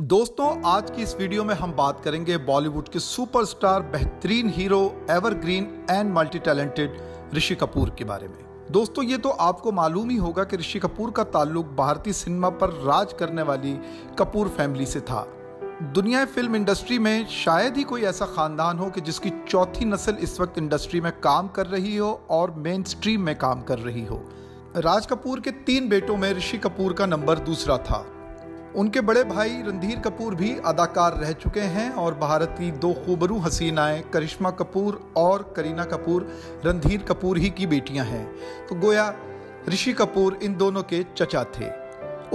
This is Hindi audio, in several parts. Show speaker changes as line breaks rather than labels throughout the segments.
दोस्तों, आज की इस वीडियो में हम बात करेंगे बॉलीवुड के सुपरस्टार, बेहतरीन hero, evergreen and multi talented Rishi Kapoor के बारे में। दोस्तों, ये तो आपको मालूम ही होगा कि ऋषि कपूर का ताल्लुक भारतीय सिनेमा पर राज करने वाली कपूर फैमिली से था। दुनिया फिल्म इंडस्ट्री में शायद ही कोई ऐसा खानदान हो कि जिसकी चौथी नस्ल इस वक्त इंडस्ट्री में काम कर रही हो और मेन स्ट्रीम में काम कर रही हो। राज कपूर के 3 बेटों में ऋषि कपूर का नंबर दूसरा था। उनके बड़े भाई रणधीर कपूर भी अदाकार रह चुके हैं और भारत की 2 खूबरू हसीनाएं करिश्मा कपूर और करीना कपूर रणधीर कपूर ही की बेटियां हैं। तो गोया ऋषि कपूर इन दोनों के चचा थे।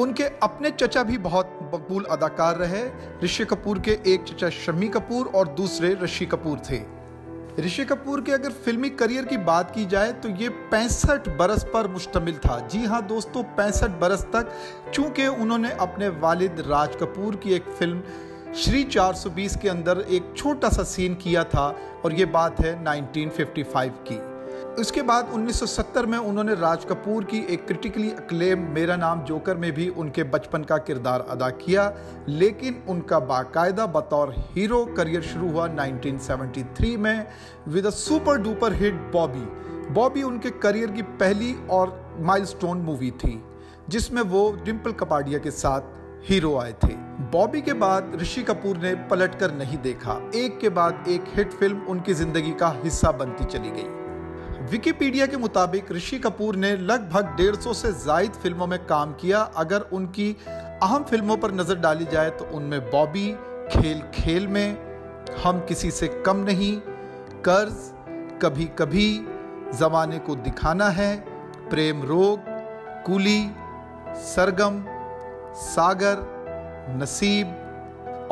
उनके अपने चचा भी बहुत मकबूल अदाकार रहे। ऋषि कपूर के एक चचा शम्मी कपूर और दूसरे ऋषि कपूर थे। ऋषि कपूर के अगर फिल्मी करियर की बात की जाए तो ये 65 बरस पर मुश्तमिल था। जी हाँ दोस्तों, 65 बरस तक, चूंकि उन्होंने अपने वालिद राज कपूर की एक फिल्म श्री 420 के अंदर एक छोटा सा सीन किया था और ये बात है 1955 की। उसके बाद 1970 में उन्होंने राज कपूर की एक क्रिटिकली अक्लेम मेरा नाम जोकर में भी उनके बचपन का किरदार अदा किया, लेकिन उनका बाकायदा बतौर हीरो करियर शुरू हुआ 1973 में with a super duper hit Bobby. Bobby उनके करियर की पहली और माइलस्टोन मूवी थी जिसमें वो डिम्पल कपाडिया के साथ हीरो आए थे। बॉबी के बाद ऋषि कपूर ने पलटकर नहीं देखा। एक के बाद एक हिट फिल्म उनकी जिंदगी का हिस्सा बनती चली गई। विकिपीडिया के मुताबिक ऋषि कपूर ने लगभग 150 से ज्यादा फिल्मों में काम किया। अगर उनकी अहम फिल्मों पर नजर डाली जाए तो उनमें बॉबी, खेल खेल में, हम किसी से कम नहीं, कर्ज, कभी कभी, जमाने को दिखाना है, प्रेम रोग, कूली, सरगम, सागर, नसीब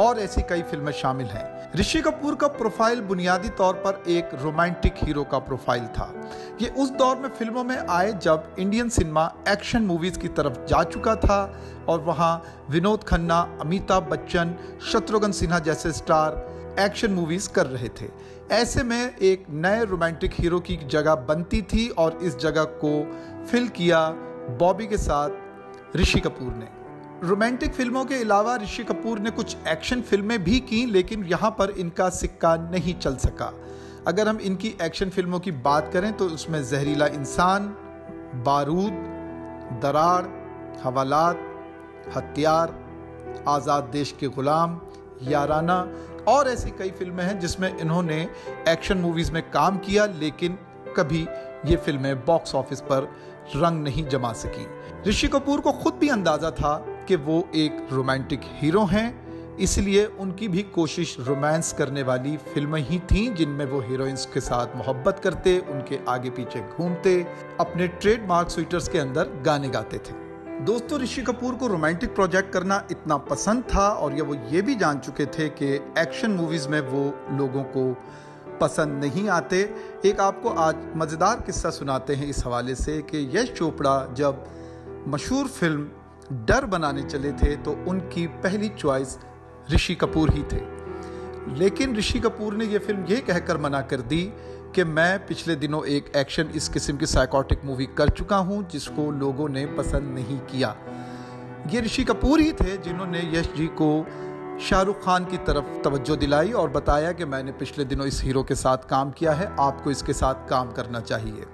और ऐसी कई फिल्में शामिल हैं। ऋषि कपूर का प्रोफाइल बुनियादी तौर पर एक रोमांटिक हीरो का प्रोफाइल था। ये उस दौर में फिल्मों में आए जब इंडियन सिनेमा एक्शन मूवीज की तरफ जा चुका था और वहाँ विनोद खन्ना, अमिताभ बच्चन, शत्रुघ्न सिन्हा जैसे स्टार एक्शन मूवीज कर रहे थे। ऐसे में एक नए रोमांटिक हीरो की जगह बनती थी और इस जगह को फिल किया बॉबी के साथ ऋषि कपूर ने। रोमांटिक फिल्मों के अलावा ऋषि कपूर ने कुछ एक्शन फिल्में भी की, लेकिन यहाँ पर इनका सिक्का नहीं चल सका। अगर हम इनकी एक्शन फिल्मों की बात करें तो उसमें जहरीला इंसान, बारूद, दरार, हवालात, हथियार, आज़ाद देश के गुलाम, याराना और ऐसी कई फिल्में हैं जिसमें इन्होंने एक्शन मूवीज में काम किया, लेकिन कभी ये फिल्में बॉक्स ऑफिस पर रंग नहीं जमा सकी। ऋषि कपूर को खुद भी अंदाजा था कि वो एक रोमांटिक हीरो हैं, इसलिए उनकी भी कोशिश रोमांस करने वाली फिल्में ही थीं जिनमें वो हीरोइंस के साथ मोहब्बत करते, उनके आगे पीछे घूमते, अपने ट्रेडमार्क स्वेटर्स के अंदर गाने गाते थे। दोस्तों, ऋषि कपूर को रोमांटिक प्रोजेक्ट करना इतना पसंद था और वो ये भी जान चुके थे कि एक्शन मूवीज में वो लोगों को पसंद नहीं आते। एक आपको आज मज़ेदार किस्सा सुनाते हैं इस हवाले से कि यश चोपड़ा जब मशहूर फिल्म डर बनाने चले थे तो उनकी पहली चॉइस ऋषि कपूर ही थे, लेकिन ऋषि कपूर ने यह फिल्म ये कहकर मना कर दी कि मैं पिछले दिनों एक एक्शन इस किस्म की साइकोटिक मूवी कर चुका हूं जिसको लोगों ने पसंद नहीं किया। ये ऋषि कपूर ही थे जिन्होंने यश जी को शाहरुख खान की तरफ तवज्जो दिलाई और बताया कि मैंने पिछले दिनों इस हीरो के साथ काम किया है, आपको इसके साथ काम करना चाहिए।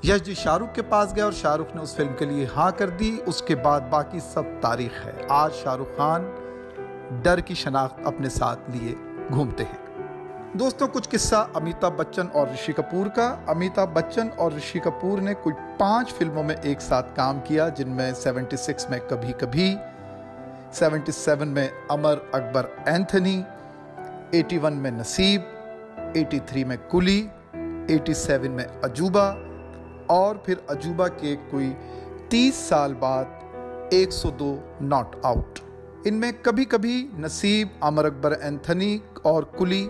यश जी शाहरुख के पास गए और शाहरुख ने उस फिल्म के लिए हाँ कर दी। उसके बाद बाकी सब तारीख है। आज शाहरुख खान डर की शनाख्त अपने साथ लिए घूमते हैं। दोस्तों, कुछ किस्सा अमिताभ बच्चन और ऋषि कपूर का। अमिताभ बच्चन और ऋषि कपूर ने कुल 5 फिल्मों में एक साथ काम किया, जिनमें 76 में कभी कभी, 77 में अमर अकबर एंथनी, 81 में नसीब, 83 में कुली, 87 में अजूबा और फिर अजूबा के कोई 30 साल बाद 102 नॉट आउट। इनमें कभी कभी, नसीब, अमर अकबर एंथनी और कुली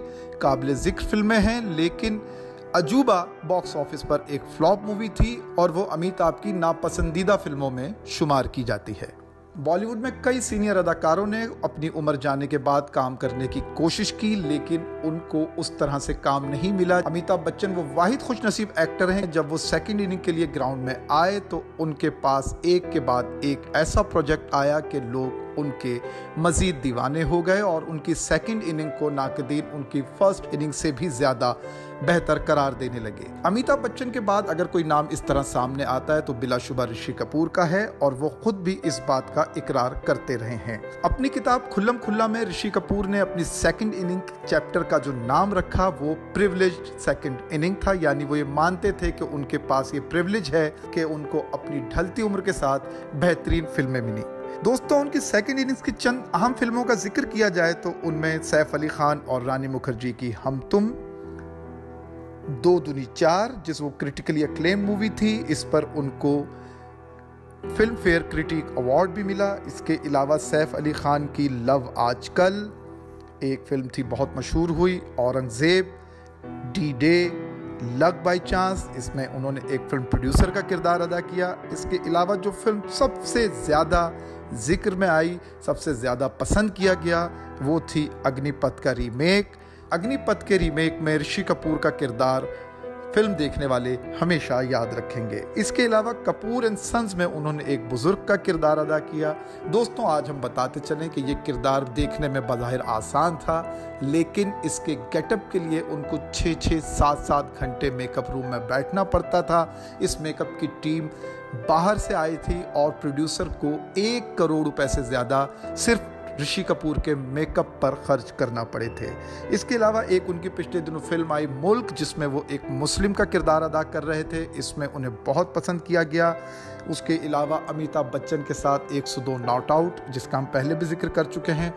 काबिल जिक्र फिल्में हैं, लेकिन अजूबा बॉक्स ऑफिस पर एक फ्लॉप मूवी थी और वो अमिताभ की नापसंदीदा फिल्मों में शुमार की जाती है। बॉलीवुड में कई सीनियर अदाकारों ने अपनी उम्र जाने के बाद काम करने की कोशिश की, लेकिन उनको उस तरह से काम नहीं मिला। अमिताभ बच्चन वो वाहिद खुशनसीब एक्टर हैं, जब वो सेकंड इनिंग के लिए ग्राउंड में आए तो उनके पास एक के बाद एक ऐसा प्रोजेक्ट आया कि लोग उनके मज़ीद दीवाने हो गए और उनकी सेकंड इनिंग को नाक़दीन उनकी फर्स्ट इनिंग से भी ज़्यादा बेहतर करार देने लगे। अमिताभ बच्चन के बाद अगर कोई नाम इस तरह सामने आता है तो बिलाशुबा ऋषि कपूर का है और वो खुद भी इस बात का इकरार करते रहे हैं। अपनी किताब खुल्लम खुल्ला में ऋषि कपूर ने अपनी सेकंड इनिंग चैप्टर का जो नाम रखा वो प्रिविलेज्ड सेकंड इनिंग था, यानी वो ये मानते थे कि उनके पास ये प्रिविलेज है कि उनको अपनी ढलती उम्र के साथ बेहतरीन फिल्में मिली। दोस्तों, उनकी सेकंड इनिंग्स की चंद अहम फिल्मों का जिक्र किया जाए तो उनमें सैफ अली खान और रानी मुखर्जी की हम तुम, 2 दूनी 4 जिस वो क्रिटिकली अक्लेम मूवी थी, इस पर उनको फिल्म फेयर क्रिटिक अवार्ड भी मिला। इसके अलावा सैफ अली खान की लव आजकल एक फिल्म थी, बहुत मशहूर हुई, Aurangzeb, D day, luck by chance, इसमें उन्होंने एक फिल्म प्रोड्यूसर का किरदार अदा किया। इसके अलावा जो फिल्म सबसे ज़्यादा जिक्र में आई, सबसे ज़्यादा पसंद किया गया, वो थी अग्निपथ का रीमेक। अग्निपथ के रीमेक में ऋषि कपूर का किरदार फिल्म देखने वाले हमेशा याद रखेंगे। इसके अलावा कपूर एंड सन्स में उन्होंने एक बुजुर्ग का किरदार अदा किया। दोस्तों, आज हम बताते चलें कि ये किरदार देखने में बज़ाहिर आसान था, लेकिन इसके गेटअप के लिए उनको 6-6, 7-7 घंटे मेकअप रूम में बैठना पड़ता था। इस मेकअप की टीम बाहर से आई थी और प्रोड्यूसर को 1 करोड़ रुपए से ज़्यादा सिर्फ ऋषि कपूर के मेकअप पर खर्च करना पड़े थे। इसके अलावा एक उनकी पिछले दिनों फिल्म आई मुल्क, जिसमें वो एक मुस्लिम का किरदार अदा कर रहे थे, इसमें उन्हें बहुत पसंद किया गया। उसके अलावा अमिताभ बच्चन के साथ 102 नॉट आउट, जिसका हम पहले भी जिक्र कर चुके हैं,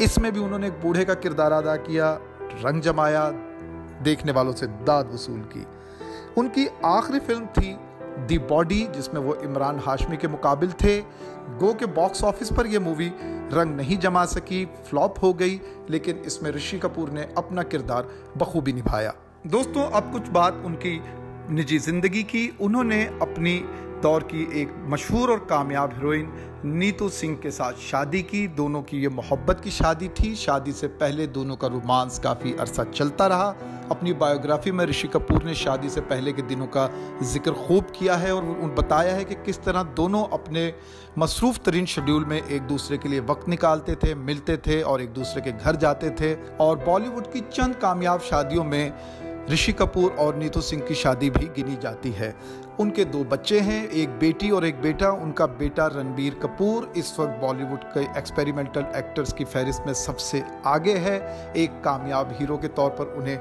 इसमें भी उन्होंने एक बूढ़े का किरदार अदा किया, रंग जमाया, देखने वालों से दाद वसूल की। उनकी आखिरी फिल्म थी दी बॉडी, जिसमें वो इमरान हाशमी के मुकाबिल थे। गो के बॉक्स ऑफिस पर यह मूवी रंग नहीं जमा सकी, फ्लॉप हो गई, लेकिन इसमें ऋषि कपूर ने अपना किरदार बखूबी निभाया। दोस्तों, अब कुछ बात उनकी निजी जिंदगी की। उन्होंने अपनी दौर की एक मशहूर और कामयाब हीरोइन नीतू सिंह के साथ शादी की। दोनों की ये मोहब्बत की शादी थी। शादी से पहले दोनों का रोमांस काफ़ी अरसा चलता रहा। अपनी बायोग्राफी में ऋषि कपूर ने शादी से पहले के दिनों का जिक्र खूब किया है और बताया है कि किस तरह दोनों अपने मसरूफ़ तरीन शेड्यूल में एक दूसरे के लिए वक्त निकालते थे, मिलते थे और एक दूसरे के घर जाते थे। और बॉलीवुड की चंद कामयाब शादियों में ऋषि कपूर और नीतू सिंह की शादी भी गिनी जाती है। उनके 2 बच्चे हैं, एक बेटी और एक बेटा। उनका बेटा रणबीर कपूर इस वक्त बॉलीवुड के एक्सपेरिमेंटल एक्टर्स की फहरिस्त में सबसे आगे है। एक कामयाब हीरो के तौर पर उन्हें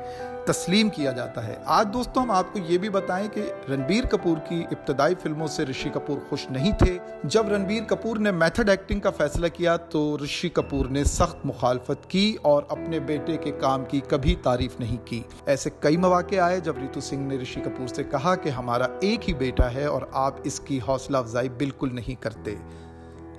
तस्लीम किया जाता है। आज दोस्तों, हम आपको ये भी बताएं कि रणबीर कपूर की इब्तदाई फिल्मों से ऋषि कपूर खुश नहीं थे। जब रणबीर कपूर ने मेथड एक्टिंग का फैसला किया तो ऋषि कपूर ने सख्त मुखालफत की और अपने बेटे के काम की कभी तारीफ नहीं की। ऐसे कई मौके आए जब नीतू सिंह ने ऋषि कपूर से कहा कि हमारा एक ही बेटा है और आप इसकी हौसला अफजाई बिल्कुल नहीं करते।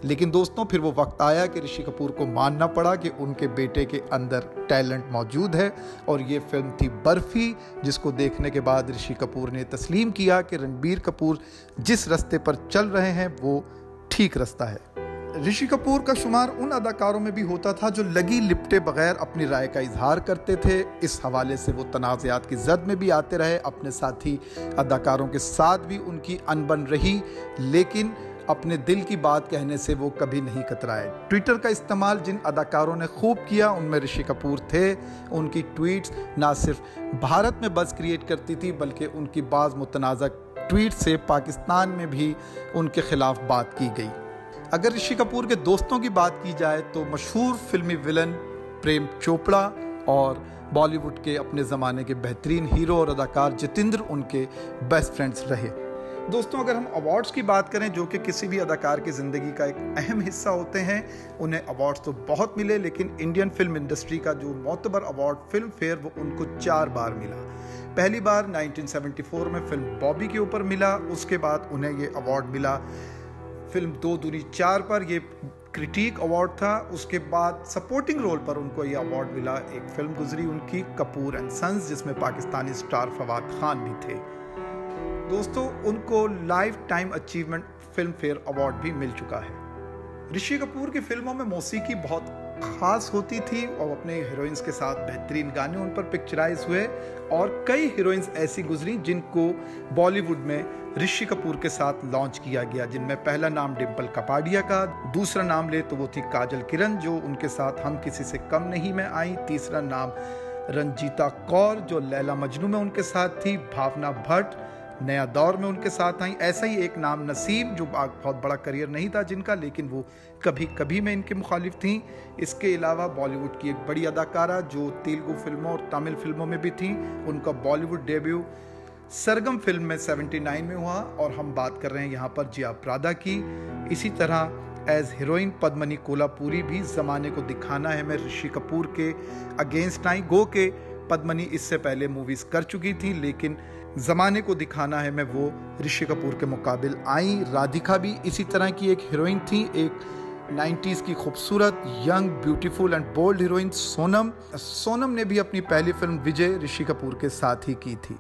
लेकिन दोस्तों, फिर वो वक्त आया कि ऋषि कपूर को मानना पड़ा कि उनके बेटे के अंदर टैलेंट मौजूद है और ये फिल्म थी बर्फी, जिसको देखने के बाद ऋषि कपूर ने तस्लीम किया कि रणबीर कपूर जिस रास्ते पर चल रहे हैं वो ठीक रास्ता है। ऋषि कपूर का शुमार उन अदाकारों में भी होता था जो लगी लिपटे बगैर अपनी राय का इजहार करते थे। इस हवाले से वो तनाज़ात की जद में भी आते रहे। अपने साथी अदाकारों के साथ भी उनकी अनबन रही, लेकिन अपने दिल की बात कहने से वो कभी नहीं कतराए। ट्विटर का इस्तेमाल जिन अदाकारों ने खूब किया उनमें ऋषि कपूर थे। उनकी ट्वीट्स ना सिर्फ भारत में बज़ क्रिएट करती थी, बल्कि उनकी बाज़ मुतनाज़ा ट्वीट से पाकिस्तान में भी उनके खिलाफ बात की गई। अगर ऋषि कपूर के दोस्तों की बात की जाए तो मशहूर फिल्मी विलन प्रेम चोपड़ा और बॉलीवुड के अपने ज़माने के बेहतरीन हीरो और अदाकार जितेंद्र उनके बेस्ट फ्रेंड्स रहे। दोस्तों, अगर हम अवार्ड्स की बात करें जो कि किसी भी अदाकार की ज़िंदगी का एक अहम हिस्सा होते हैं, उन्हें अवार्ड्स तो बहुत मिले, लेकिन इंडियन फिल्म इंडस्ट्री का जो मोतबर अवार्ड फिल्म फेयर वो उनको 4 बार मिला। पहली बार 1974 में फिल्म बॉबी के ऊपर मिला। उसके बाद उन्हें ये अवार्ड मिला फिल्म 2 दूनी 4 पर, ये क्रिटिक अवार्ड था। उसके बाद सपोर्टिंग रोल पर उनको ये अवार्ड मिला। एक फिल्म गुजरी उनकी कपूर एंड सन्स, जिसमें पाकिस्तानी स्टार फवाद खान भी थे। दोस्तों, उनको life time achievement film fair award भी मिल चुका है। ऋषि कपूर की फिल्मों में मौसीकी बहुत खास होती थी और अपने हीरोइंस के साथ बेहतरीन गाने उन पर पिक्चराइज हुए और कई हीरोइंस ऐसी गुजरी जिनको बॉलीवुड में ऋषि कपूर के साथ लॉन्च किया गया, जिनमें पहला नाम डिम्पल कपाडिया का, दूसरा नाम ले तो वो थी काजल किरण जो उनके साथ हम किसी से कम नहीं में आई, तीसरा नाम रंजीता कौर जो लैला मजनू में उनके साथ थी, भावना भट्ट नया दौर में उनके साथ आई, ऐसा ही एक नाम नसीब जो बहुत बड़ा करियर नहीं था जिनका, लेकिन वो कभी कभी में इनके मुखालिफ थी। इसके अलावा बॉलीवुड की एक बड़ी अदाकारा जो तेलुगु फिल्मों और तमिल फिल्मों में भी थी, उनका बॉलीवुड डेब्यू सरगम फिल्म में 79 में हुआ और हम बात कर रहे हैं यहाँ पर जया प्रदा की। इसी तरह एज हीरोइन पद्मनी कोल्हापुरी भी ज़माने को दिखाना है मैं ऋषि कपूर के अगेंस्ट आई। गो के पद्मनी इससे पहले मूवीज़ कर चुकी थी, लेकिन ज़माने को दिखाना है मैं वो ऋषि कपूर के मुकाबिल आई। राधिका भी इसी तरह की एक हीरोइन थी, एक 90s की खूबसूरत young beautiful and bold heroine Sonam ने भी अपनी पहली फिल्म विजय ऋषि कपूर के साथ ही की थी।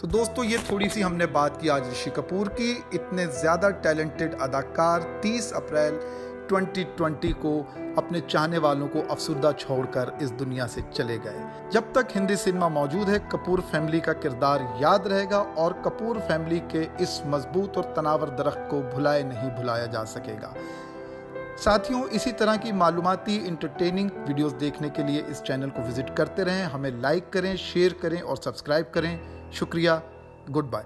तो दोस्तों ये थोड़ी सी हमने बात की आज ऋषि कपूर की। इतने ज़्यादा टैलेंटेड अदाकार 30 अप्रैल 2020 को अपने चाहने वालों को अफसुर्दा छोड़कर इस दुनिया से चले गए। जब तक हिंदी सिनेमा मौजूद है कपूर फैमिली का किरदार याद रहेगा और कपूर फैमिली के इस मजबूत और तनावर दरख्त को नहीं भुलाया जा सकेगा। साथियों इसी तरह की मालूमाती इंटरटेनिंग वीडियोस देखने के लिए इस चैनल को विजिट करते रहें, हमें लाइक करें, शेयर करें और सब्सक्राइब करें। शुक्रिया, गुड बाय।